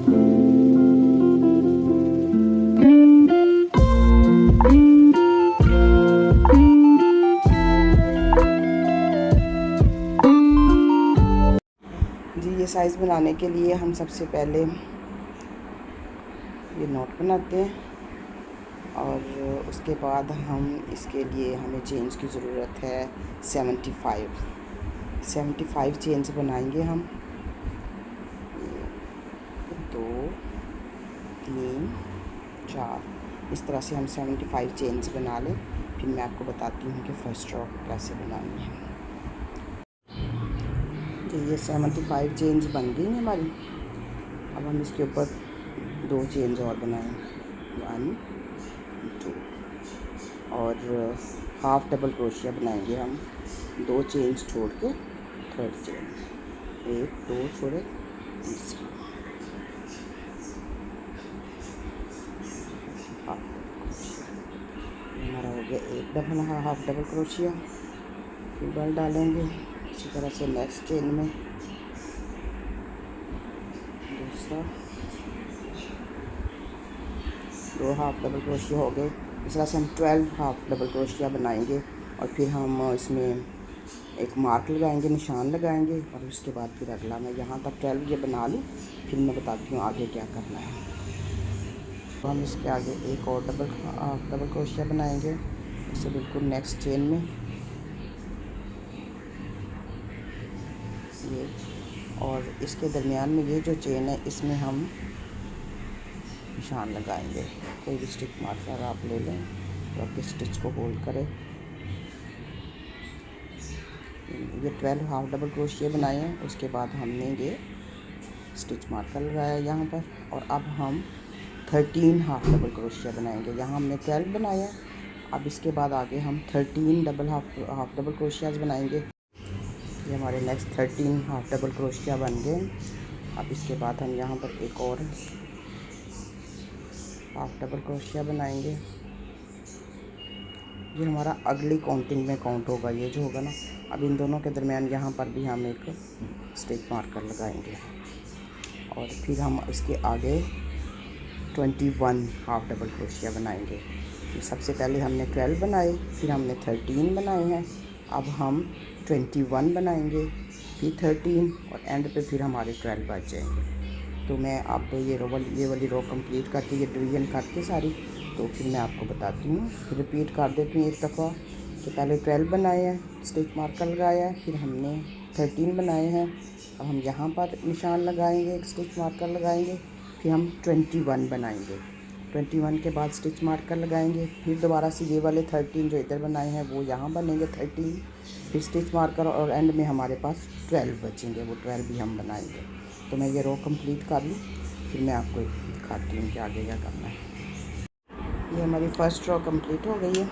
जी ये साइज़ बनाने के लिए हम सबसे पहले ये नोट बनाते हैं और उसके बाद हम इसके लिए हमें चेन्स की ज़रूरत है 75 चेन्स बनाएंगे हम। 2 3 4 इस तरह से हम 75 चेन्स बना लें। फिर मैं आपको बताती हूँ कि फर्स्ट रो कैसे बनानी है। तो ये 75 चेन्स बन गई हैं हमारी। अब हम इसके ऊपर 2 चेन्स और बनाएंगे, 1 2 और हाफ डबल क्रोशिया बनाएंगे हम 2 चेन्स छोड़ के थर्ड चेन, 1 2 छोड़े तीसरी, हमारा हो गया एक डबल हाफ डबल क्रोशिया। फिर बल डालेंगे इसी तरह से नेक्स्ट चेन में दूसरा, 2 हाफ डबल क्रोशिया हो गए। इस तरह से हम 12 हाफ डबल क्रोशिया बनाएंगे और फिर हम इसमें एक मार्क लगाएंगे, निशान लगाएंगे और उसके बाद फिर अगला मैं यहाँ तक 12 ये बना लूँ, फिर मैं बताती हूँ आगे क्या करना है। तो हम इसके आगे एक और हाफ डबल क्रोशिया बनाएंगे इससे बिल्कुल नेक्स्ट चेन में ये, और इसके दरमियान में ये जो चेन है इसमें हम निशान लगाएंगे। कोई भी स्टिच मार्कर आप ले लें तो आपके स्टिच को होल्ड करें। ये 12 हाफ डबल क्रोशिया बनाए हैं, उसके बाद हमने ये स्टिच मार्कर लगाया यहाँ पर और अब हम 13 हाफ डबल क्रोशिया बनाएंगे। यहाँ हमने 12 बनाया, अब इसके बाद आगे हम 13 हाफ डबल क्रोशियाज बनाएंगे। ये हमारे नेक्स्ट 13 हाफ डबल क्रोशिया बन गए। अब इसके बाद हम यहाँ पर एक और हाफ डबल क्रोशिया बनाएंगे। ये हमारा अगली काउंटिंग में काउंट होगा, ये जो होगा ना। अब इन दोनों के दरमियान यहाँ पर भी हम एक स्टिच मार्कर लगाएंगे और फिर हम इसके आगे 21 हाफ डबल क्रोशिया बनाएंगे। सबसे पहले हमने 12 बनाए, फिर हमने 13 बनाए हैं, अब हम 21 बनाएंगे, फिर 13 और एंड पे फिर हमारे 12 बच जाएंगे। तो मैं आप ये वाली रो कंप्लीट करके ये डिवीजन करके सारी, तो फिर मैं आपको बताती हूँ। फिर रिपीट कर देती हूँ एक दफ़ा कि पहले 12 बनाए हैं, स्टिच मार्कर लगाया है, फिर हमने 13 बनाए हैं। अब हम यहाँ पर निशान लगाएंगे, एक स्टिच मार्कर लगाएंगे, फिर हम 21 बनाएंगे। 21 के बाद स्टिच मार्कर लगाएंगे, फिर दोबारा से ये वाले 13 जो इधर बनाए हैं वो यहाँ बनेंगे 13, फिर स्टिच मार्कर और एंड में हमारे पास 12 बचेंगे, वो 12 भी हम बनाएंगे। तो मैं ये रो कंप्लीट कर लूँ, फिर मैं आपको दिखाती हूँ कि आगे क्या करना है। ये हमारी फर्स्ट रो कंप्लीट हो गई है।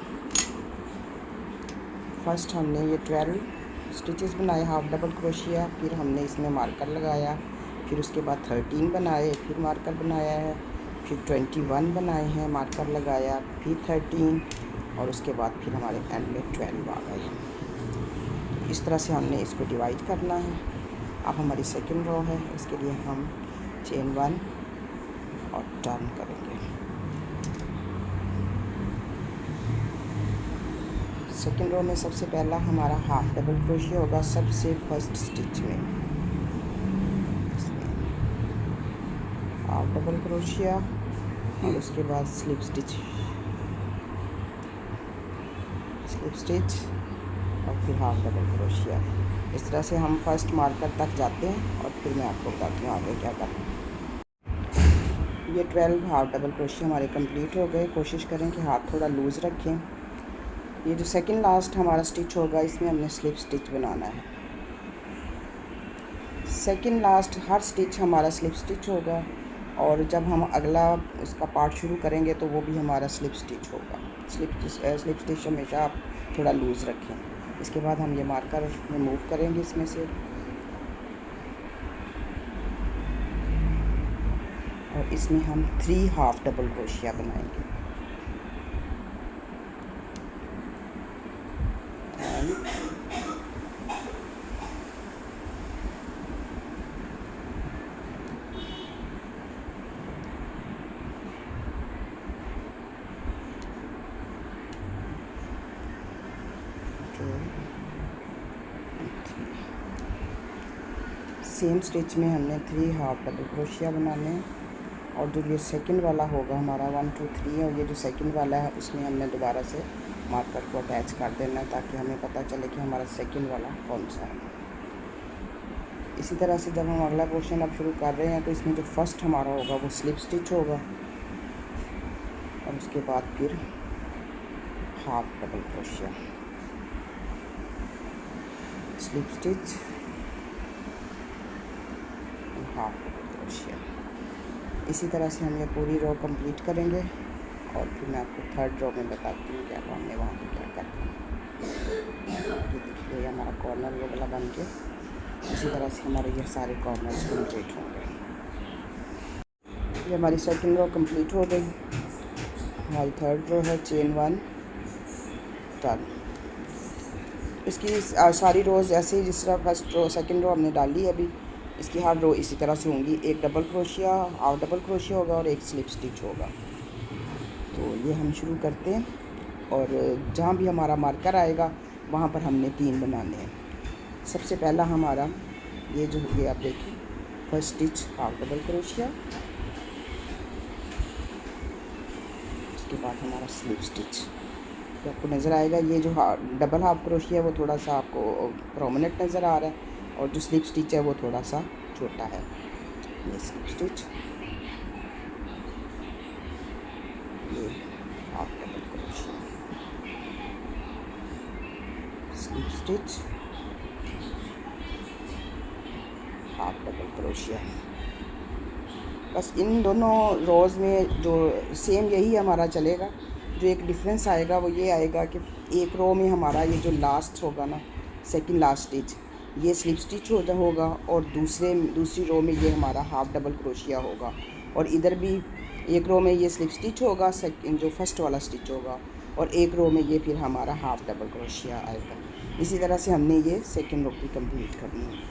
फर्स्ट हमने ये 12 स्टिचेस बनाए हाफ डबल क्रोशिया, फिर हमने इसमें मार्कर लगाया, फिर उसके बाद 13 बनाए, फिर मार्कर बनाया है, फिर 21 बनाए हैं, मार्कर लगाया, फिर 13 और उसके बाद फिर हमारे एंड में 12 आ गए। इस तरह से हमने इसको डिवाइड करना है। अब हमारी सेकंड रो है, इसके लिए हम चेन 1 और टर्न करेंगे। सेकंड रो में सबसे पहला हमारा हाफ डबल क्रोशिया होगा सबसे फर्स्ट स्टिच में, इसमें हाफ डबल क्रोशिया और उसके बाद स्लिप स्टिच और फिर हाफ डबल क्रोशिया। इस तरह से हम फर्स्ट मार्कर तक जाते हैं और फिर मैं आपको बताती हूँ आगे क्या करना है। ये 12 हाफ डबल क्रोशिया हमारे कंप्लीट हो गए। कोशिश करें कि हाथ थोड़ा लूज़ रखें। ये जो सेकंड लास्ट हमारा स्टिच होगा इसमें हमने स्लिप स्टिच बनाना है। सेकंड लास्ट हर स्टिच हमारा स्लिप स्टिच होगा और जब हम अगला इसका पार्ट शुरू करेंगे तो वो भी हमारा स्लिप स्टिच होगा। स्लिप स्टिच हमेशा आप थोड़ा लूज़ रखें। इसके बाद हम ये मार्कर रिमूव करेंगे इसमें से और इसमें हम 3 हाफ डबल क्रोशिया बनाएंगे। सेम स्टिच में हमने 3 हाफ डबल क्रोशिया बनाने हैं और जो ये सेकंड वाला होगा हमारा 1 2 3 और ये जो सेकंड वाला है उसमें हमने दोबारा से मार्कर को अटैच कर देना है ताकि हमें पता चले कि हमारा सेकंड वाला कौन सा है। इसी तरह से जब हम अगला पोर्शन अब शुरू कर रहे हैं तो इसमें जो फर्स्ट हमारा होगा वो स्लिप स्टिच होगा और उसके बाद फिर half double crochet, slip stitch, half double crochet. इसी तरह से हम ये पूरी रो कंप्लीट करेंगे और फिर मैं आपको थर्ड रो में बताती हूँ क्या हमने वहाँ पे क्या करना है। ये देखिए हमारा कॉर्नर ये वाला बन के इसी तरह से हमारे ये सारे कॉर्नर्स कंप्लीट होंगे। ये हमारी सेकंड रो कंप्लीट हो गई। हमारी थर्ड रो है चेन 1 टर्न। इसकी सारी रोज़ ऐसे ही जिस तरह फर्स्ट रो सेकंड रो हमने डाली है अभी इसकी हर रो इसी तरह से होंगी। एक double crochet, half double crochet होगा और एक स्लिप स्टिच होगा। तो ये हम शुरू करते हैं और जहाँ भी हमारा मार्कर आएगा वहाँ पर हमने 3 बनाने हैं। सबसे पहला हमारा ये जो ये आप देखिए first stitch half double crochet, उसके बाद हमारा स्लिप स्टिच। तो आपको नज़र आएगा ये जो डबल हाफ क्रोशिया है वो थोड़ा सा आपको प्रोमिनेंट नज़र आ रहा है और जो स्लिप स्टिच है वो थोड़ा सा छोटा है। ये स्लिप स्टिच, ये half double crochet, slip stitch, half double crochet. बस इन दोनों रोज़ में जो सेम यही हमारा चलेगा। जो एक डिफरेंस आएगा वो ये आएगा कि एक रो में हमारा ये जो लास्ट होगा ना सेकंड लास्ट स्टिच ये स्लिप स्टिच होगा और दूसरी रो में ये हमारा हाफ डबल क्रोशिया होगा और इधर भी एक रो में ये स्लिप स्टिच होगा सेकंड जो फर्स्ट वाला स्टिच होगा और एक रो में ये फिर हमारा हाफ डबल क्रोशिया आएगा। इसी तरह से हमने ये सेकंड रो भी कंप्लीट करनी है।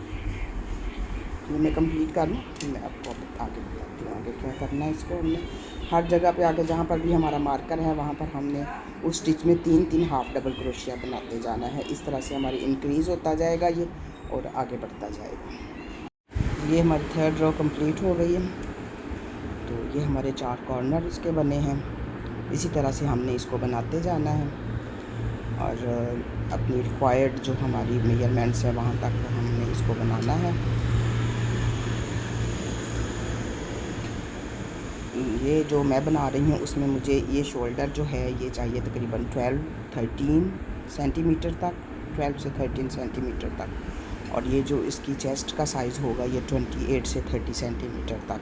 ये मैं कंप्लीट कर लूँ फिर मैं आपको आगे बताती हूँ आगे क्या करना है। इसको हमने हर जगह पे आगे जहाँ पर भी हमारा मार्कर है वहाँ पर हमने उस स्टिच में 3-3 हाफ डबल क्रोशिया बनाते जाना है। इस तरह से हमारी इंक्रीज़ होता जाएगा ये और आगे बढ़ता जाएगा। ये हमारी थर्ड रो कंप्लीट हो गई है। तो ये हमारे 4 कॉर्नर इसके बने हैं। इसी तरह से हमने इसको बनाते जाना है और अपनी रिक्वायर्ड जो हमारी मेजरमेंट्स है वहाँ तक हमने इसको बनाना है। ये जो मैं बना रही हूँ उसमें मुझे ये शोल्डर जो है ये चाहिए तकरीबन 12-13 सेंटीमीटर तक, 12 से 13 सेंटीमीटर तक और ये जो इसकी चेस्ट का साइज़ होगा ये 28 से 30 सेंटीमीटर तक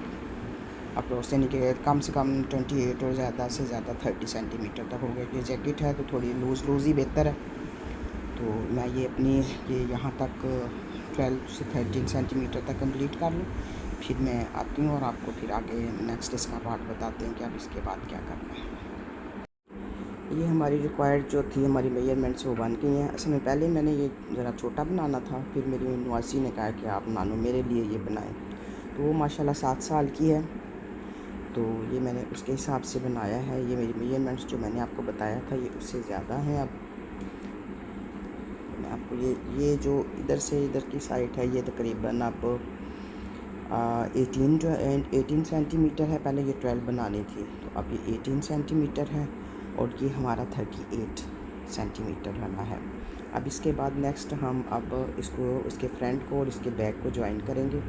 अप्रोच से नहीं कम से कम 28 और ज़्यादा से ज़्यादा 30 सेंटीमीटर तक होगा। ये जैकेट है तो थोड़ी लूज़ ही बेहतर है। तो मैं ये अपनी ये यहाँ तक 12 से 13 सेंटीमीटर तक कंप्लीट कर लूँ फिर मैं आती हूँ और आपको फिर आगे नेक्स्ट इसका पार्ट बताते हैं कि अब इसके बाद क्या करना है। ये हमारी रिक्वायर्ड जो थी हमारी मेजरमेंट्स वो बन गई हैं। असल में पहले मैंने ये ज़रा छोटा बनाना था फिर मेरी नवासी ने कहा कि आप नानू मेरे लिए ये बनाएं तो वो माशाल्लाह 7 साल की है तो ये मैंने उसके हिसाब से बनाया है। ये मेरी मेजरमेंट्स जो मैंने आपको बताया था ये उससे ज़्यादा हैं। अब मैं आपको ये जो इधर से इधर की साइड है ये तकरीबन आप 18 सेंटीमीटर है। पहले ये 12 बनानी थी तो अब ये 18 सेंटीमीटर है और ये हमारा 38 सेंटीमीटर बना है। अब इसके बाद नेक्स्ट हम अब इसको इसके फ्रंट को और इसके बैक को ज्वाइन करेंगे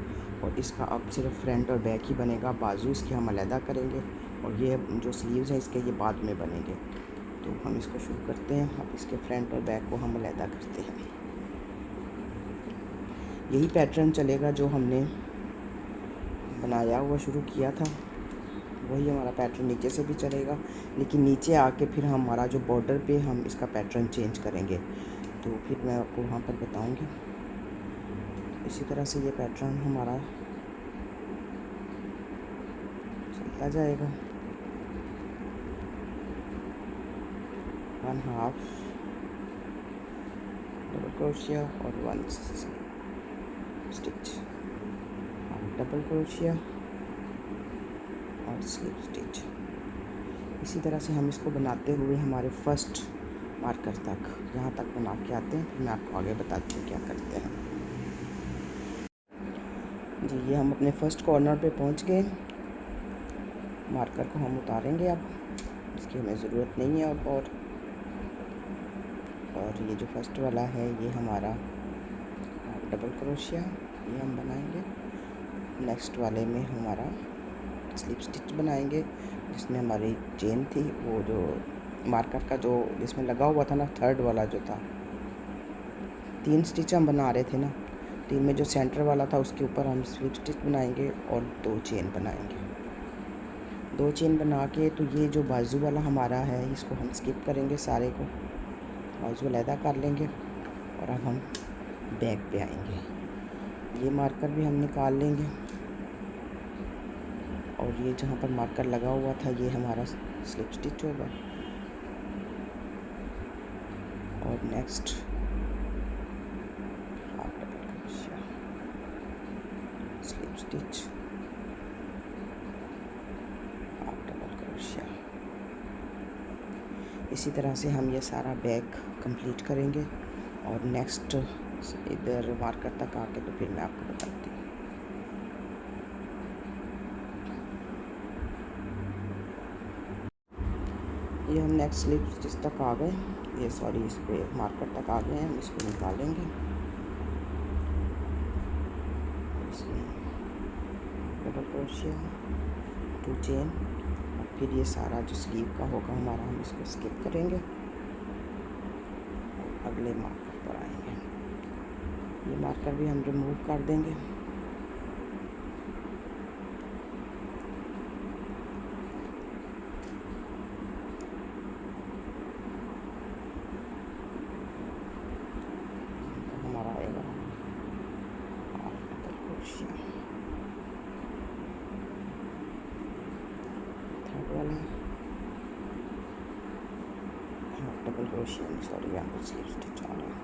और इसका अब सिर्फ फ्रंट और बैक ही बनेगा। बाजू इसके हम अलहदा करेंगे और ये जो स्लीव्स हैं इसके ये बाद में बनेंगे। तो हम इसको शुरू करते हैं। अब इसके फ्रंट और बैक को हम अलहदा करते हैं। यही पैटर्न चलेगा जो हमने बनाया हुआ शुरू किया था वही हमारा पैटर्न नीचे से भी चलेगा लेकिन नीचे आके फिर हमारा जो बॉर्डर पे हम इसका पैटर्न चेंज करेंगे तो फिर मैं आपको वहाँ पर बताऊँगी। इसी तरह से ये पैटर्न हमारा चलता जाएगा। 1 हाफ डबल क्रोशिया और 1 स्टिच, डबल क्रोशिया और स्लिप स्टिच। इसी तरह से हम इसको बनाते हुए हमारे फर्स्ट मार्कर तक यहाँ तक बना के आते हैं फिर मैं आपको आगे बताती हूँ क्या करते हैं। जी ये हम अपने फर्स्ट कॉर्नर पे पहुंच गए। मार्कर को हम उतारेंगे अब, इसकी हमें ज़रूरत नहीं है अब। और ये जो फर्स्ट वाला है ये हमारा डबल क्रोशिया ये हम बनाएंगे। नेक्स्ट वाले में हमारा स्लिप स्टिच बनाएंगे, जिसमें हमारी चेन थी, वो जो मार्कर का जो जिसमें लगा हुआ था ना, थर्ड वाला जो था, 3 स्टिच हम बना रहे थे ना, 3 में जो सेंटर वाला था उसके ऊपर हम स्लिप स्टिच बनाएंगे और 2 चेन बनाएंगे। 2 चेन बना के तो ये जो बाजू वाला हमारा है इसको हम स्किप करेंगे, सारे को बाजू अलहदा कर लेंगे और अब हम बैक पे आएंगे। ये मार्कर भी हम निकाल लेंगे और ये जहाँ पर मार्कर लगा हुआ था ये हमारा स्लिप स्टिच होगा। और next half double crochet, slip stitch, half double crochet. इसी तरह से हम ये सारा बैग कंप्लीट करेंगे और नेक्स्ट इधर मार्कर तक आके तो फिर मैं आपको बताती हूँ। ये हम नेक्स्ट स्लिप स्टिच तक आ गए, ये सॉरी इस पे मार्कर तक आ गए हैं, हम इसको निकालेंगे। इसमें डबल क्रोशिया, 2 चेन और फिर ये सारा जो स्लीव का होगा हमारा हम इसको स्किप करेंगे और अगले मार्कर पर आएंगे। ये मार्कर भी हम रिमूव कर देंगे। हमारा आएगा हाफ डबल क्रोशिया, थर्ड वाला हाफ डबल क्रोशिया, सॉरी यहाँ पर स्लिप स्टिच आ रहा है,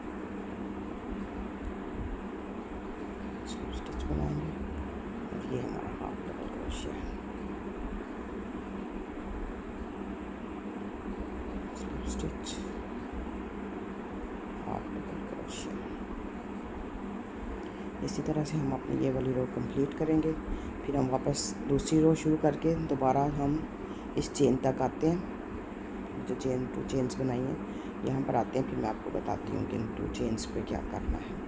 स्लिप स्टिच बनाएंगे और ये हमारा हाफ डबल क्रोशिया है, slip stitch, half double crochet. इसी तरह से हम अपनी ये वाली रो कंप्लीट करेंगे। फिर हम वापस दूसरी रो शुरू करके दोबारा हम इस चेन तक आते हैं, जो 2 चेन्स बनाई हैं यहाँ पर आते हैं। फिर मैं आपको बताती हूँ कि इन 2 चेन्स पे क्या करना है।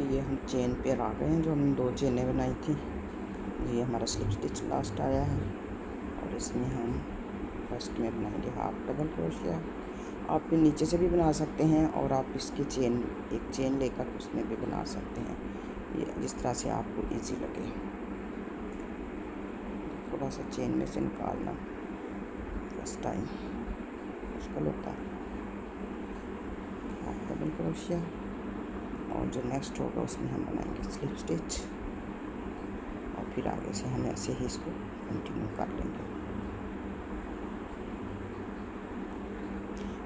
ये हम चेन पे आ गए हैं, जो हमने 2 चेनें बनाई थी। ये हमारा स्लिप स्टिच लास्ट आया है और इसमें हम फर्स्ट में बनाएंगे हाफ डबल क्रोशिया। आप फिर नीचे से भी बना सकते हैं और आप इसकी एक चेन लेकर उसमें भी बना सकते हैं, ये जिस तरह से आपको इजी लगे। थोड़ा सा चेन में से निकालना फर्स्ट टाइम मुश्किल होता है। हाफ डबल क्रोशिया और जो नेक्स्ट होगा उसमें हम बनाएंगे स्लिप स्टिच और फिर आगे से हम ऐसे ही इसको कंटिन्यू कर लेंगे।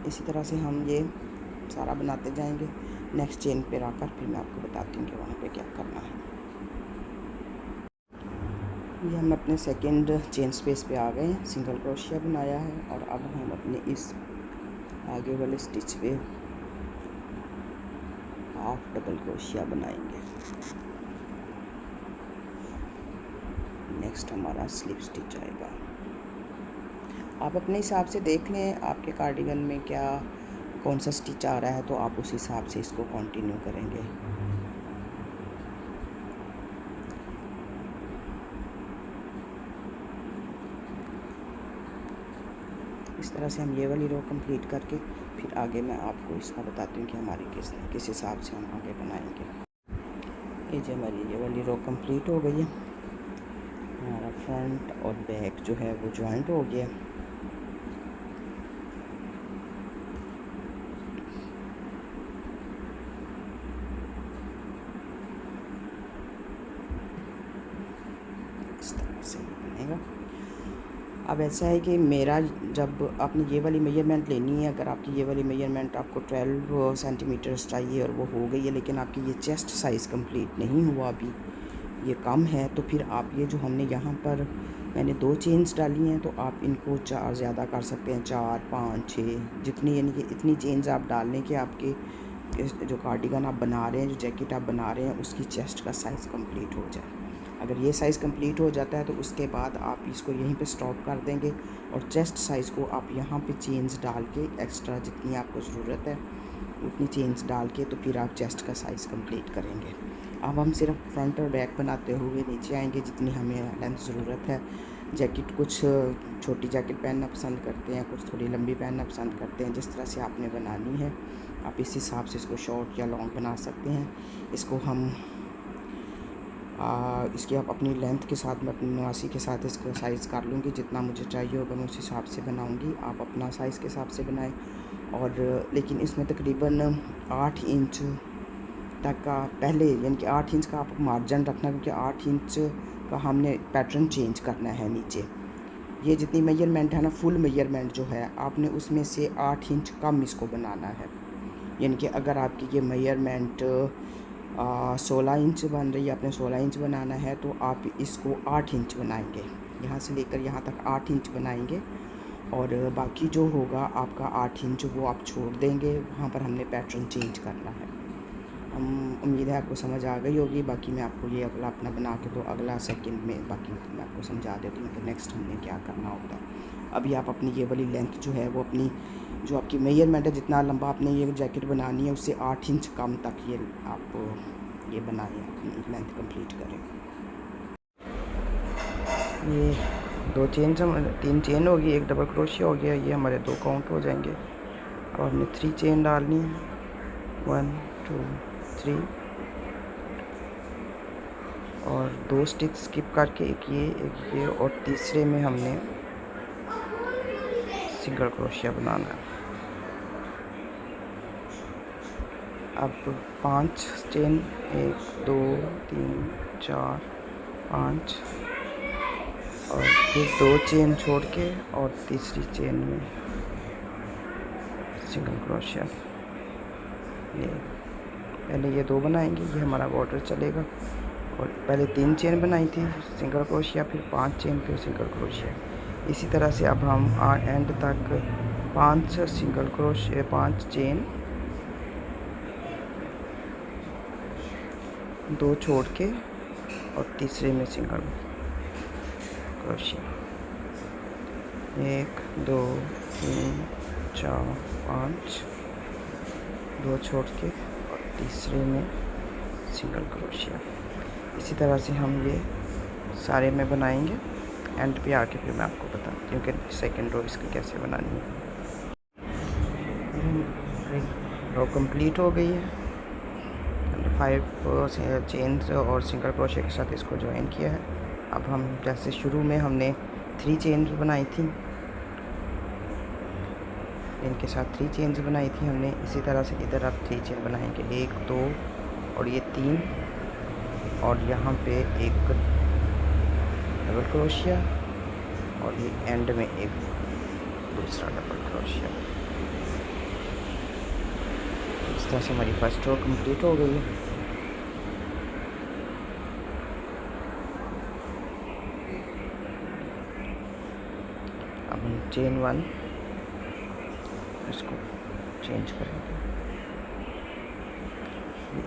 इसी तरह से हम ये सारा बनाते जाएंगे। नेक्स्ट चेन पे आकर फिर मैं आपको बताती हूँ कि वहाँ पे क्या करना है। ये हम अपने सेकंड चेन स्पेस पे आ गए हैं, सिंगल क्रोशिया बनाया है और अब हम अपने इस आगे वाले स्टिच पे हाफ डबल क्रोशिया बनाएंगे। नेक्स्ट हमारा स्लिप स्टिच आएगा। आप अपने हिसाब से देख लें आपके कार्डिगन में क्या कौन सा स्टिच आ रहा है, तो आप उस हिसाब से इसको कंटिन्यू करेंगे। इस तरह से हम ये वाली रो कंप्लीट करके फिर आगे मैं आपको इसका बताती हूँ कि हमारी किस हिसाब से हम आगे बनाएंगे। ये जो हमारी ये वाली रो कंप्लीट हो गई है, हमारा फ्रंट और बैक जो है वो जॉइंट हो गया। इस तरह से ये बनेगा। अब ऐसा है कि मेरा जब आपने ये वाली मेजरमेंट लेनी है, अगर आपकी ये वाली मेजरमेंट आपको 12 सेंटीमीटर्स चाहिए और वो हो गई है, लेकिन आपकी ये चेस्ट साइज़ कंप्लीट नहीं हुआ अभी, ये कम है, तो फिर आप ये जो हमने यहाँ पर मैंने 2 चेन्स डाली हैं, तो आप इनको 4 ज़्यादा कर सकते हैं, 4, 5, 6 जितनी, यानी कि इतनी चेन्स आप डाल लें कि आपके इस जो कार्डिगन आप बना रहे हैं, जो जैकेट आप बना रहे हैं, उसकी चेस्ट का साइज़ कंप्लीट हो जाए। अगर ये साइज़ कंप्लीट हो जाता है तो उसके बाद आप इसको यहीं पे स्टॉप कर देंगे और चेस्ट साइज़ को आप यहाँ पे चेंज डाल के एक्स्ट्रा जितनी आपको ज़रूरत है उतनी चेंज डाल के तो फिर आप चेस्ट का साइज़ कंप्लीट करेंगे। अब हम सिर्फ फ्रंट और बैक बनाते हुए नीचे आएंगे जितनी हमें लेंथ ज़रूरत है। जैकेट कुछ छोटी जैकेट पहनना पसंद करते हैं, कुछ थोड़ी लंबी पहनना पसंद करते हैं। जिस तरह से आपने बनानी है आप इस हिसाब से इसको शॉर्ट या लॉन्ग बना सकते हैं। इसको हम इसकी आप अपनी लेंथ के साथ, मैं अपनी नवासी के साथ इसका साइज़ कर लूँगी। जितना मुझे चाहिए होगा मैं उस हिसाब से बनाऊँगी, आप अपना साइज़ के हिसाब से बनाएं। और लेकिन इसमें तकरीबन 8 इंच तक का पहले, यानी कि 8 इंच का आप मार्जिन रखना, क्योंकि 8 इंच का हमने पैटर्न चेंज करना है नीचे। ये जितनी मेजरमेंट है ना, फुल मेजरमेंट जो है, आपने उसमें से 8 इंच कम इसको बनाना है। यानी कि अगर आपकी ये मेजरमेंट 16 इंच बन रही है, आपने 16 इंच बनाना है तो आप इसको 8 इंच बनाएंगे। यहाँ से लेकर यहाँ तक 8 इंच बनाएंगे और बाकी जो होगा आपका 8 इंच वो आप छोड़ देंगे। वहाँ पर हमने पैटर्न चेंज करना है। उम्मीद है आपको समझ आ गई होगी। बाकी मैं आपको ये अगला अपना बना के तो अगला सेकंड में बाकी मैं आपको समझा देती हूँ कि नेक्स्ट हमने क्या करना होता है। अभी आप अपनी ये वाली लेंथ जो है वो अपनी जो आपकी मेजरमेंट है, जितना लंबा आपने ये जैकेट बनानी है उससे 8 इंच कम तक ये आप ये बनाएं, अपनी लेंथ कंप्लीट करें। ये 2 चेन, 3 चेन होगी, एक डबल क्रोशिया हो गया, ये हमारे 2 काउंट हो जाएंगे। अब हमने 3 चेन डालनी है, 1 2 3 और 2 स्टिच स्किप करके एक ये और तीसरे में हमने सिंगल क्रोशिया बनाना है। अब 5 चेन, 1 2 3 4 5 और फिर 2 चेन छोड़ के और तीसरी चेन में सिंगल क्रोशिया। ये पहले ये 2 बनाएंगे, ये हमारा बॉर्डर चलेगा। और पहले 3 चेन बनाई थी सिंगल क्रोशिया, फिर 5 चेन, फिर सिंगल क्रोशिया। इसी तरह से अब हम एंड तक 5 सिंगल क्रोशिया, 5 चेन, 2 छोड़ के और तीसरे में सिंगल क्रोशिया। 1 2 3 4 5, 2 छोड़ के और तीसरे में सिंगल क्रोशिया। इसी तरह से हम ये सारे में बनाएंगे। एंड पे आके फिर मैं आपको बताती हूँ कि सेकंड रो इसकी कैसे बनानी है। रो कंप्लीट हो गई है। 5 चेन्स और सिंगल क्रोशिया के साथ इसको ज्वाइन किया है। अब हम जैसे शुरू में हमने 3 चेन्स बनाई थी, इनके साथ 3 चेन्स बनाई थी हमने, इसी तरह से इधर आप 3 चेन बनाएंगे, 1 2 और ये 3 और यहाँ पे एक डबल क्रोशिया और ये एंड में एक दूसरा डबल क्रोशिया। इस तरह से हमारी फर्स्ट रो कंप्लीट हो गई है। अब हम चेन 1 इसको चेंज करेंगे।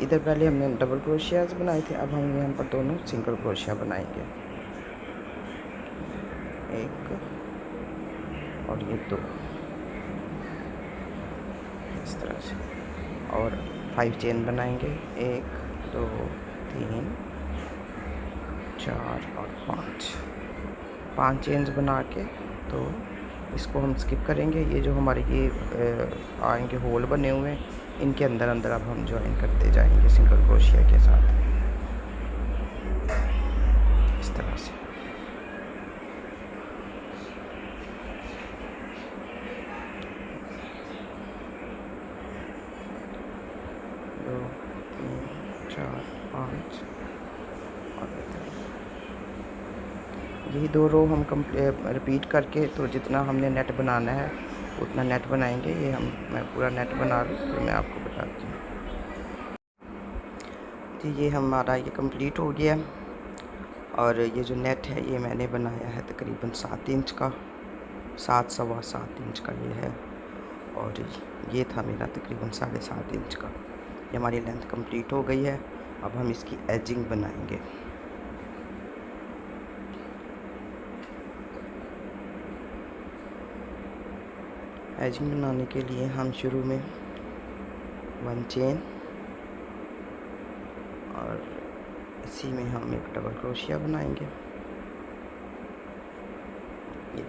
इधर पहले हमने डबल क्रोशियाज बनाए थे, अब हम यहाँ पर दोनों सिंगल क्रोशिया बनाएंगे, 1 और ये 2 इस तरह से। और 5 चेन बनाएंगे, 1 2 3 4 और 5 चेन्स बना के तो इसको हम स्किप करेंगे। ये जो हमारे ये आएंगे होल बने हुए हैं, इनके अंदर अंदर अब हम ज्वाइन करते जाएंगे सिंगल क्रोशिया के साथ इस तरह से। दो 3 4 5 और यही 2 रो हम रिपीट करके तो जितना हमने नेट बनाना है उतना नेट बनाएंगे। ये मैं पूरा नेट बना लूँ फिर मैं आपको बताती हूँ। तो ये हमारा ये कंप्लीट हो गया और ये जो नेट है ये मैंने बनाया है तकरीबन 7 इंच का, 7 सवा 7 इंच का ये है और ये था मेरा तकरीबन 7.5 इंच का। ये हमारी लेंथ कंप्लीट हो गई है। अब हम इसकी एजिंग बनाएंगे। एजिंग बनाने के लिए हम शुरू में 1 चेन और इसी में हम एक डबल क्रोशिया बनाएंगे। ये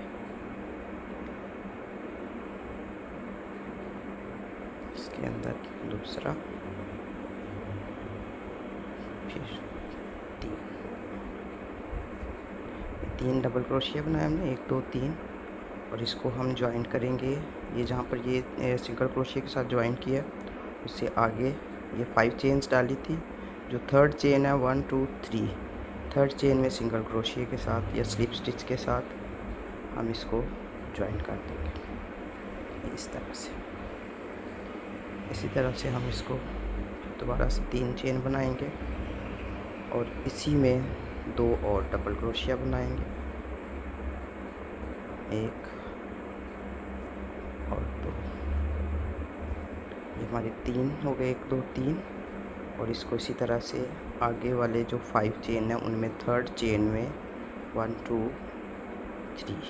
इसके अंदर दूसरा, फिर 3 डबल क्रोशिया बनाए हमने, 1 2 3, और इसको हम ज्वाइन करेंगे। ये जहाँ पर ये सिंगल क्रोशिया के साथ ज्वाइन किया, उससे आगे ये 5 चेन्स डाली थी। जो थर्ड चेन है 1 2 3, थर्ड चेन में सिंगल क्रोशिया के साथ या स्लिप स्टिच के साथ हम इसको ज्वाइन कर देंगे इस तरह से। इसी तरह से हम इसको दोबारा से 3 चेन बनाएंगे और इसी में 2 और डबल क्रोशिया बनाएंगे, 1 और 2। ये हमारे 3 हो गए, 1 2 3। और इसको इसी तरह से आगे वाले जो 5 चेन हैं उनमें थर्ड चेन में 1 2 3,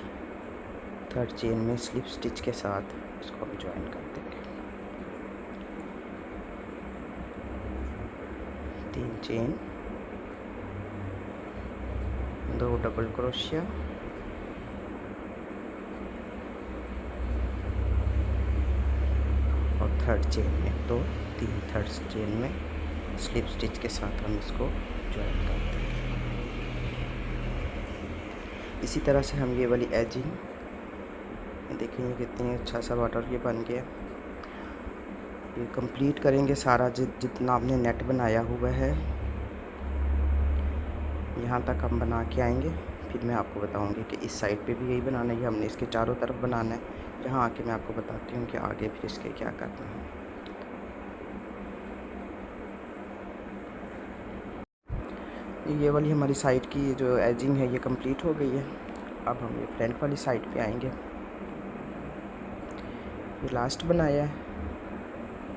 थर्ड चेन में स्लिप स्टिच के साथ इसको हम ज्वाइन कर देंगे। 3 चेन, 2 डबल क्रोशिया और थर्ड चेन में 2 3, थर्ड चेन में स्लिप स्टिच के साथ हम इसको ज्वाइन करते हैं। इसी तरह से हम ये वाली एजिंग देखेंगे कितनी अच्छा सा बॉर्डर ये बन गया। ये कंप्लीट करेंगे सारा जितना आपने नेट बनाया हुआ है, यहाँ तक हम बना के आएंगे। फिर मैं आपको बताऊंगी कि इस साइड पे भी यही बनाना है, हमने इसके चारों तरफ बनाना है। यहाँ आके मैं आपको बताती हूँ कि आगे फिर इसके क्या करना है। ये वाली हमारी साइड की जो एजिंग है ये कंप्लीट हो गई है। अब हम ये फ्रंट वाली साइड पे आएंगे। ये लास्ट बनाया है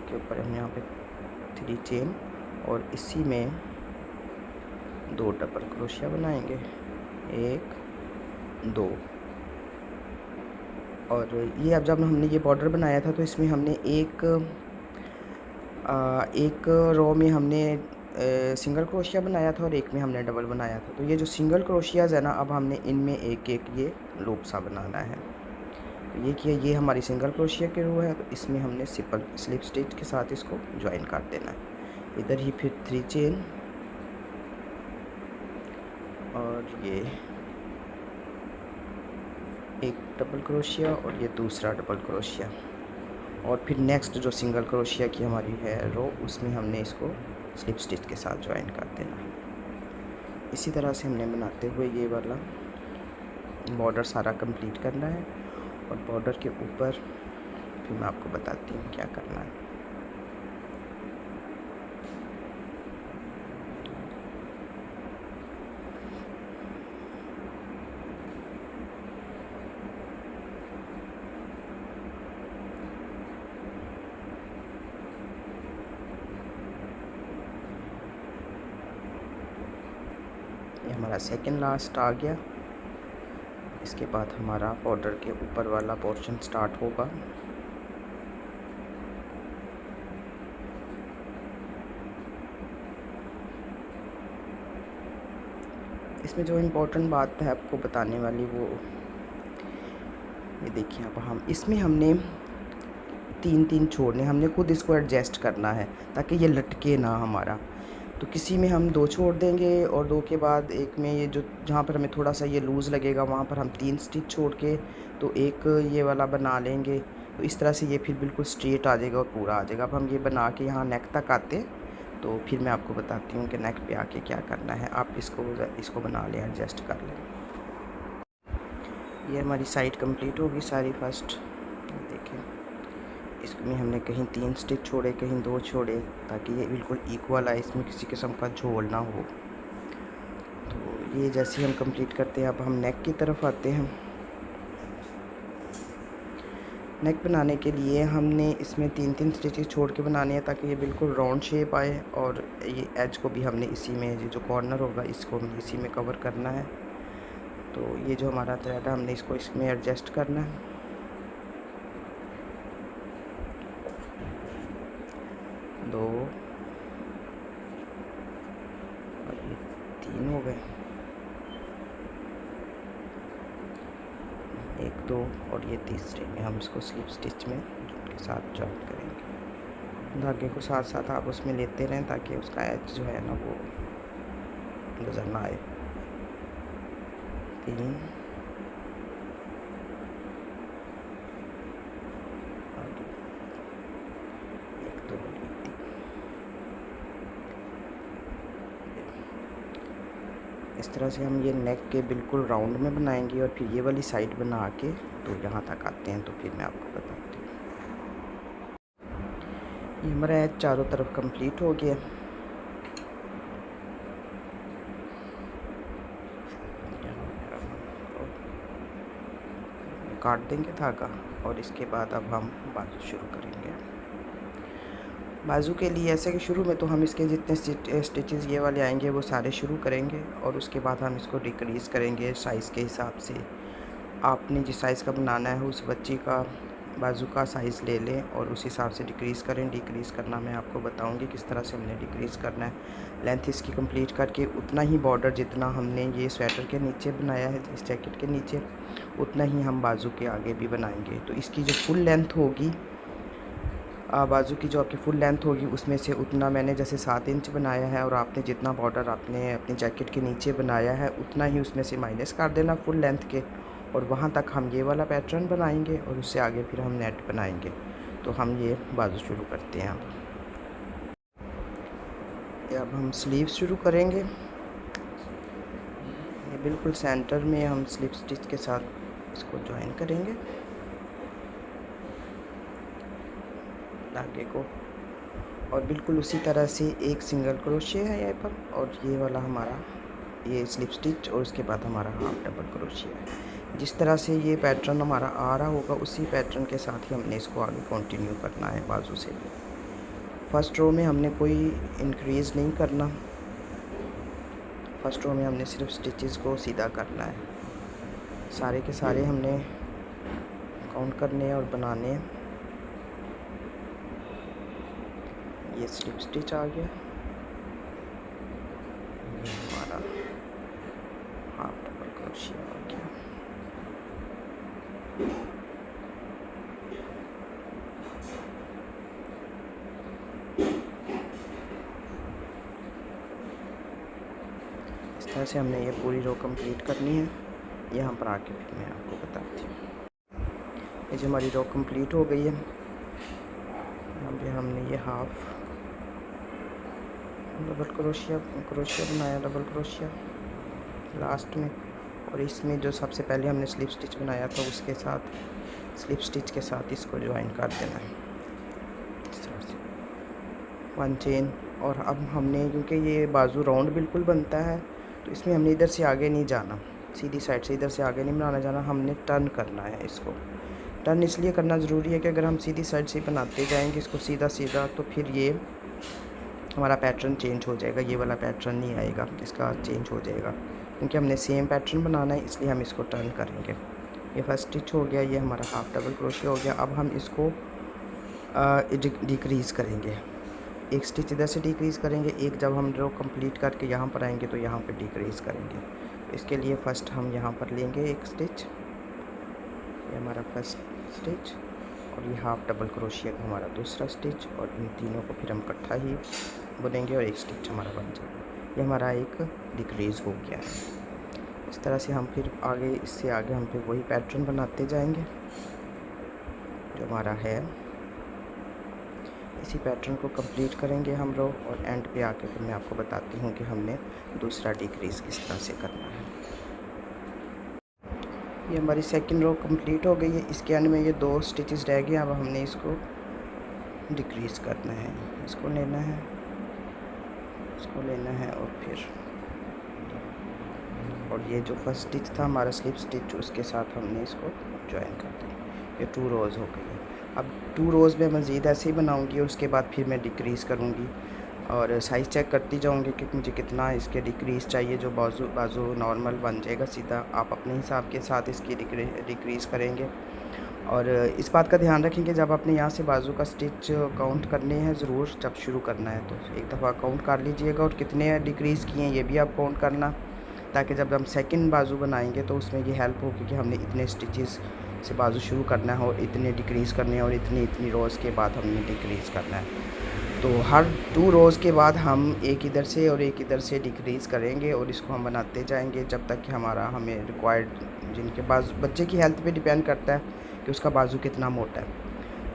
के ऊपर हम यहाँ पे 3 चेन और इसी में 2 डबल क्रोशिया बनाएंगे, 1 2। और ये अब जब हमने ये बॉर्डर बनाया था तो इसमें हमने एक रो में हमने सिंगल क्रोशिया बनाया था और एक में हमने डबल बनाया था। तो ये जो सिंगल क्रोशियाज़ है ना, अब हमने इनमें एक एक ये लूप सा बनाना है। तो ये किया, ये हमारी सिंगल क्रोशिया की रो है, तो इसमें हमने स्लिप स्टिच के साथ इसको ज्वाइन कर देना है। इधर ही फिर 3 चेन और ये एक डबल क्रोशिया और ये दूसरा डबल क्रोशिया, और फिर नेक्स्ट जो सिंगल क्रोशिया की हमारी है रो, उसमें हमने इसको स्लिप स्टिच के साथ ज्वाइन कर देना है। इसी तरह से हमने बनाते हुए ये वाला बॉर्डर सारा कंप्लीट करना है। और बॉर्डर के ऊपर फिर मैं आपको बताती हूँ क्या करना है। ये हमारा सेकंड लास्ट आ गया। इसके बाद हमारा बॉर्डर के ऊपर वाला पोर्शन स्टार्ट होगा। इसमें जो इम्पोर्टेंट बात है आपको बताने वाली, वो ये देखिए। अब हम इसमें हमने 3 छोड़ने, हमने खुद इसको एडजस्ट करना है ताकि ये लटके ना हमारा। तो किसी में हम 2 छोड़ देंगे और 2 के बाद एक में ये जो जहाँ पर हमें थोड़ा सा ये लूज़ लगेगा वहाँ पर हम 3 स्टिच छोड़ के तो एक ये वाला बना लेंगे। तो इस तरह से ये फिर बिल्कुल स्ट्रेट आ जाएगा और पूरा आ जाएगा। अब हम ये बना के यहाँ नेक तक आते, तो फिर मैं आपको बताती हूँ कि नेक पे आके क्या करना है। आप इसको बना लें, एडजस्ट कर लें। ये हमारी साइड कंप्लीट होगी सारी। फर्स्ट देखें, इसमें हमने कहीं 3 स्टिच छोड़े, कहीं 2 छोड़े, ताकि ये बिल्कुल इक्वल आए, इसमें किसी किस्म का झोल ना हो। तो ये जैसे हम कंप्लीट करते हैं, अब हम नेक की तरफ आते हैं। नेक बनाने के लिए हमने इसमें 3-3 स्टिचेस छोड़ के बनानी है ताकि ये बिल्कुल राउंड शेप आए, और ये एज को भी हमने इसी में, ये जो कॉर्नर होगा इसको हमने इसी में कवर करना है। तो ये जो हमारा थ्रेड है हमने इसको इसमें एडजस्ट करना है। 2 और ये 3 हो गए, 1 2 और ये तीसरे में हम इसको स्लिप स्टिच में के साथ जॉइन करेंगे। धागे को साथ साथ आप उसमें लेते रहें ताकि उसका एज जो है ना वो नज़र ना आए। 3 और 1 2 और 3। इस तरह से हम ये नेक के बिल्कुल राउंड में बनाएंगे, और फिर ये वाली साइड बना के तो यहाँ तक आते हैं, तो फिर मैं आपको बताती हूँ। ये हमारा एज चारों तरफ कंप्लीट हो गया। काट देंगे धागा, और इसके बाद अब हम बाजू शुरू करेंगे। बाजू के लिए ऐसे कि शुरू में तो हम इसके जितने स्टिचेस ये वाले आएंगे वो सारे शुरू करेंगे, और उसके बाद हम इसको डिक्रीज़ करेंगे साइज़ के हिसाब से। आपने जिस साइज़ का बनाना है उस बच्ची का बाजू का साइज़ ले लें और उस हिसाब से डिक्रीज़ करें। डिक्रीज़ करना मैं आपको बताऊंगी किस तरह से हमने डिक्रीज़ करना है। लेंथ इसकी कंप्लीट करके उतना ही बॉर्डर जितना हमने ये स्वेटर के नीचे बनाया है, इस जैकेट के नीचे, उतना ही हम बाजू के आगे भी बनाएंगे। तो इसकी जो फुल लेंथ होगी, बाजू की जो आपकी फुल लेंथ होगी उसमें से उतना मैंने जैसे 7 इंच बनाया है, और आपने जितना बॉर्डर आपने अपनी जैकेट के नीचे बनाया है उतना ही उसमें से माइनस कर देना फुल लेंथ के, और वहाँ तक हम ये वाला पैटर्न बनाएंगे, और उससे आगे फिर हम नेट बनाएंगे। तो हम ये बाजू शुरू करते हैं। अब हम स्लीव शुरू करेंगे। ये बिल्कुल सेंटर में हम स्लिप स्टिच के साथ इसको ज्वाइन करेंगे धागे को, और बिल्कुल उसी तरह से एक सिंगल क्रोशिया है यहाँ पर, और ये वाला हमारा ये स्लिप स्टिच, और उसके बाद हमारा हाफ डबल क्रोशिया है। जिस तरह से ये पैटर्न हमारा आ रहा होगा उसी पैटर्न के साथ ही हमने इसको आगे कंटिन्यू करना है बाजू से भी। फर्स्ट रो में हमने कोई इंक्रीज़ नहीं करना, फर्स्ट रो में हमने सिर्फ स्टिचेस को सीधा करना है। सारे के सारे हमने काउंट करने हैं और बनाने हैं। ये स्लिप स्टिच आ गया, ये हमारा हाफ डबल क्रोशिया आ गया। इस तरह से हमने ये पूरी रो कंप्लीट करनी है। यहाँ पर आके फिर मैं आपको बताती हूँ। ये जो हमारी रो कंप्लीट हो गई है, यहाँ पे हमने ये हाफ डबल क्रोशिया बनाया, डबल क्रोशिया लास्ट में, और इसमें जो सबसे पहले हमने स्लिप स्टिच बनाया था उसके साथ स्लिप स्टिच के साथ इसको ज्वाइन कर देना है इस तरह से 1 चेन। और अब हमने, क्योंकि ये बाजू राउंड बिल्कुल बनता है, तो इसमें हमने इधर से आगे नहीं जाना, सीधी साइड से इधर से आगे नहीं बनाना जाना, हमने टर्न करना है इसको। टर्न इसलिए करना ज़रूरी है कि अगर हम सीधी साइड से बनाते जाएंगे इसको सीधा सीधा, तो फिर ये हमारा पैटर्न चेंज हो जाएगा, ये वाला पैटर्न नहीं आएगा, इसका चेंज हो जाएगा। क्योंकि हमने सेम पैटर्न बनाना है इसलिए हम इसको टर्न करेंगे। ये फर्स्ट स्टिच हो गया, ये हमारा हाफ डबल क्रोशिया हो गया। अब हम इसको डिक्रीज़ करेंगे, एक स्टिच इधर से डिक्रीज़ करेंगे, एक जब हम रो कंप्लीट करके यहाँ पर आएंगे तो यहाँ पर डिक्रीज़ करेंगे। इसके लिए फ़र्स्ट हम यहाँ पर लेंगे एक स्टिच, ये हमारा फर्स्ट स्टिच, और ये हाफ डबल क्रोशिया का हमारा दूसरा स्टिच, और इन तीनों को फिर हम इकट्ठा ही बुनेंगे और एक स्टिच हमारा बन जाएगा। ये हमारा एक डिक्रीज़ हो गया है। इस तरह से हम फिर आगे, इससे आगे हम फिर वही पैटर्न बनाते जाएंगे जो हमारा है। इसी पैटर्न को कंप्लीट करेंगे हम रो, और एंड पे आके फिर मैं आपको बताती हूँ कि हमने दूसरा डिक्रीज़ किस तरह से करना है। ये हमारी सेकंड रो कंप्लीट हो गई है। इसके एंड में ये 2 स्टिचेस रह गए। अब हमने इसको डिक्रीज़ करना है, इसको लेना है, इसको लेना है, और फिर और ये जो फर्स्ट स्टिच था हमारा स्लिप स्टिच, उसके साथ हमने इसको ज्वाइन कर दिया। ये 2 रोज़ हो गई है। अब 2 रोज़ में मज़ीद ऐसे ही बनाऊँगी और उसके बाद फिर मैं डिक्रीज़ करूँगी और साइज़ चेक करती जाऊँगी कि मुझे कितना इसके डिक्रीज़ चाहिए। जो बाजू नॉर्मल बन जाएगा सीधा, आप अपने हिसाब के साथ इसकी डिक्रीज़ करेंगे। और इस बात का ध्यान रखें कि जब आपने यहाँ से बाजू का स्टिच काउंट करने हैं ज़रूर, जब शुरू करना है तो एक दफ़ा काउंट कर लीजिएगा और कितने डिक्रीज़ किए हैं ये भी आप काउंट करना, ताकि जब हम सेकंड बाजू बनाएंगे तो उसमें ये हेल्प होगी कि हमने इतने स्टिचेस से बाजू शुरू करना है और इतने डिक्रीज़ करने हैं और इतनी रोज़ के बाद हमने डिक्रीज़ करना है। तो हर 2 रोज़ के बाद हम एक इधर से और एक इधर से डिक्रीज़ करेंगे और इसको हम बनाते जाएंगे जब तक कि हमें रिक्वायर्ड, जिनके पास बच्चे की हेल्थ पे डिपेंड करता है कि उसका बाजू कितना मोटा है।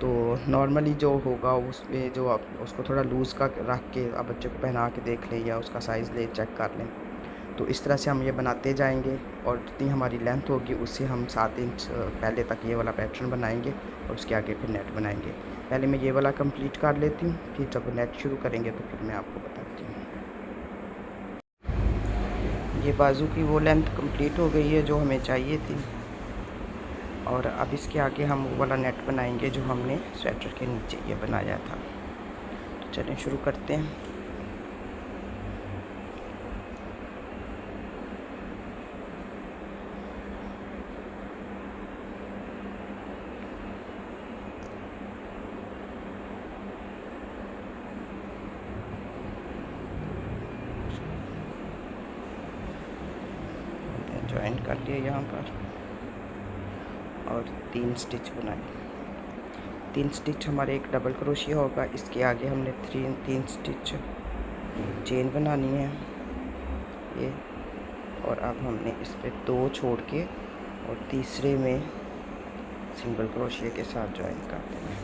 तो नॉर्मली जो होगा उसमें जो आप उसको थोड़ा लूज़ का रख के आप बच्चे को पहना के देख लें या उसका साइज़ ले चेक कर लें। तो इस तरह से हम ये बनाते जाएंगे और जितनी हमारी लेंथ होगी उससे हम 7 इंच पहले तक ये वाला पैटर्न बनाएंगे और उसके आगे फिर नेट बनाएंगे। पहले मैं ये वाला कंप्लीट कर लेती हूँ, फिर जब नेट शुरू करेंगे तो फिर मैं आपको बताती हूँ। ये बाजू की वो लेंथ कंप्लीट हो गई है जो हमें चाहिए थी और अब इसके आगे हम वो वाला नेट बनाएंगे जो हमने स्वेटर के नीचे ये बनाया था। तो चलें शुरू करते हैं। ज्वाइन कर लिए यहाँ पर और 3 स्टिच बनाए। 3 स्टिच हमारे एक डबल क्रोशिया होगा, इसके आगे हमने 3 स्टिच चेन बनानी है ये, और अब हमने इस पर 2 छोड़ के और तीसरे में सिंगल क्रोशिया के साथ ज्वाइन कर देना है।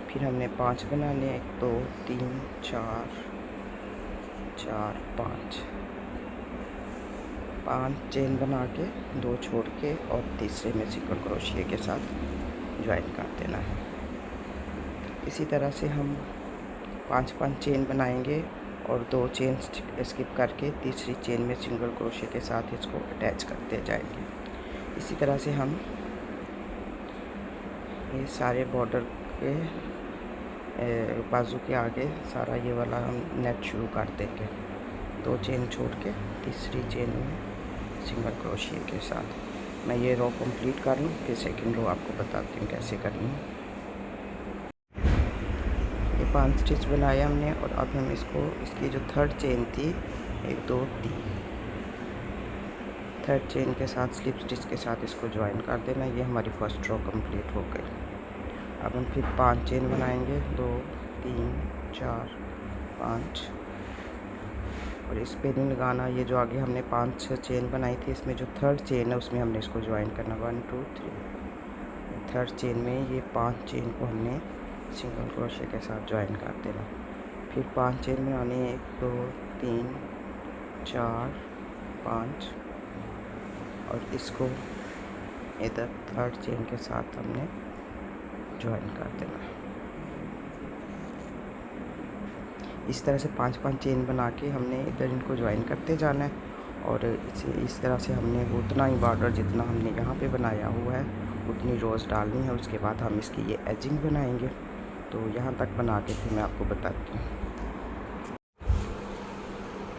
फिर हमने 5 बनाने, 1 2 3 4 4 5 चेन बना के 2 छोड़ के और तीसरे में सिंगल क्रोशिया के साथ ज्वाइन कर देना है। इसी तरह से हम 5 चेन बनाएंगे और 2 चेन स्किप करके तीसरी चेन में सिंगल क्रोशिया के साथ इसको अटैच करते जाएंगे। इसी तरह से हम ये सारे बॉर्डर के बाजू के आगे सारा ये वाला हम नेट शुरू कर देंगे। 2 चेन छोड़ के तीसरी चेन में सिंगल क्रोशिया के साथ। मैं ये रो कंप्लीट कर लूँ फिर सेकंड रो आपको बताती हूँ कैसे करनी है। ये 5 स्टिच बनाए हमने और अब हम इसकी जो 3rd चेन थी 1 2 3 3rd चेन के साथ स्लिप स्टिच के साथ इसको ज्वाइन कर देना। ये हमारी फर्स्ट रो कंप्लीट हो गई। अब हम फिर 5 चेन बनाएंगे, 2 3 4 5 और इस पे नहीं लगाना। ये जो आगे हमने 5 चेन बनाई थी इसमें जो 3rd चेन है उसमें हमने इसको ज्वाइन करना। 1 2 3 3rd चेन में ये 5 चेन को हमने सिंगल क्रोशिया के साथ ज्वाइन कर देना। फिर 5 चेन बनानी, 1 2 3 4 5 और इसको इधर 3rd चेन के साथ हमने ज्वाइन कर देना। इस तरह से 5 चेन बना के हमने इधर इनको ज्वाइन करते जाना है और इस तरह से हमने उतना ही बॉर्डर जितना हमने यहाँ पे बनाया हुआ है उतनी रोज़ डालनी है। उसके बाद हम इसकी ये एजिंग बनाएंगे। तो यहाँ तक बना के फिर मैं आपको बताती हूँ।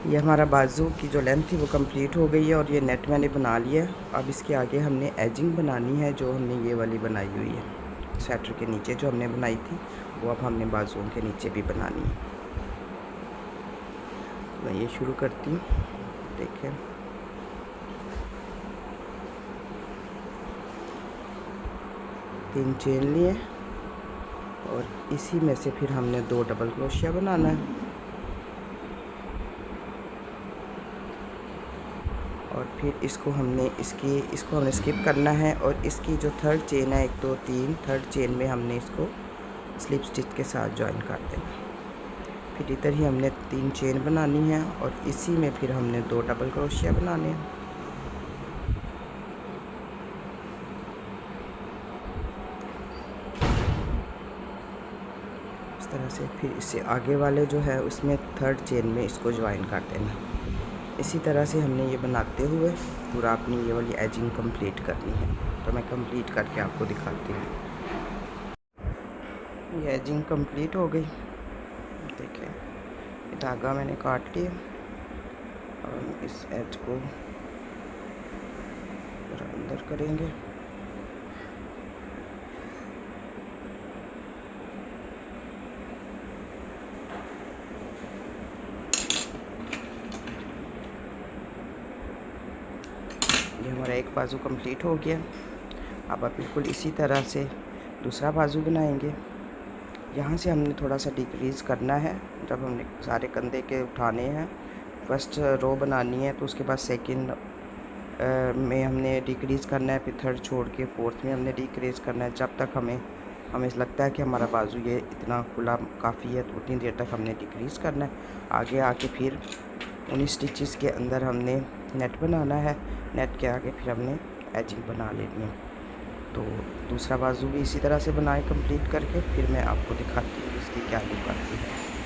ये हमारा बाजू की जो लेंथ थी वो कंप्लीट हो गई है और ये नेट मैंने बना लिया है। अब इसके आगे हमने एजिंग बनानी है जो हमने ये वाली बनाई हुई है स्वेटर के नीचे जो हमने बनाई थी वो अब हमने बाजुओं के नीचे भी बनानी है। मैं ये शुरू करती हूँ। देखें तीन चेन लिए और इसी में से फिर हमने 2 डबल क्रोशिया बनाना है और फिर इसको हमने स्किप करना है और इसकी जो 3rd चेन है 1 2 3 3rd चेन में हमने इसको स्लिप स्टिच के साथ ज्वाइन कर देना। फिर इधर ही हमने 3 चेन बनानी है और इसी में फिर हमने 2 डबल क्रोशिया बनाने हैं। इस तरह से फिर इससे आगे वाले जो है उसमें 3rd चेन में इसको ज्वाइन कर देना। इसी तरह से हमने ये बनाते हुए पूरा अपनी ये वाली एजिंग कंप्लीट करनी है। तो मैं कंप्लीट करके आपको दिखाती हूँ। ये एजिंग कंप्लीट हो गई। देखिए धागा मैंने काट लिया और इस एज को अंदर करेंगे। ये हमारा एक बाजू कंप्लीट हो गया। अब आप बिल्कुल इसी तरह से दूसरा बाजू बनाएंगे। यहाँ से हमने थोड़ा सा डिक्रीज़ करना है। जब हमने सारे कंधे के उठाने हैं, फर्स्ट रो बनानी है, तो उसके बाद सेकंड में हमने डिक्रीज़ करना है, फिर थर्ड छोड़ के फोर्थ में हमने डिक्रीज़ करना है। जब तक हमें लगता है कि हमारा बाजू ये इतना खुला काफ़ी है, तो उतनी देर तक हमने डिक्रीज़ करना है। आगे आके फिर 19 स्टिचेस के अंदर हमने नेट बनाना है। नेट के आगे फिर हमने एजिंग बना लेनी है। तो दूसरा बाजू भी इसी तरह से बनाए कंप्लीट करके फिर मैं आपको दिखाती हूँ इसकी क्या लुक आती है।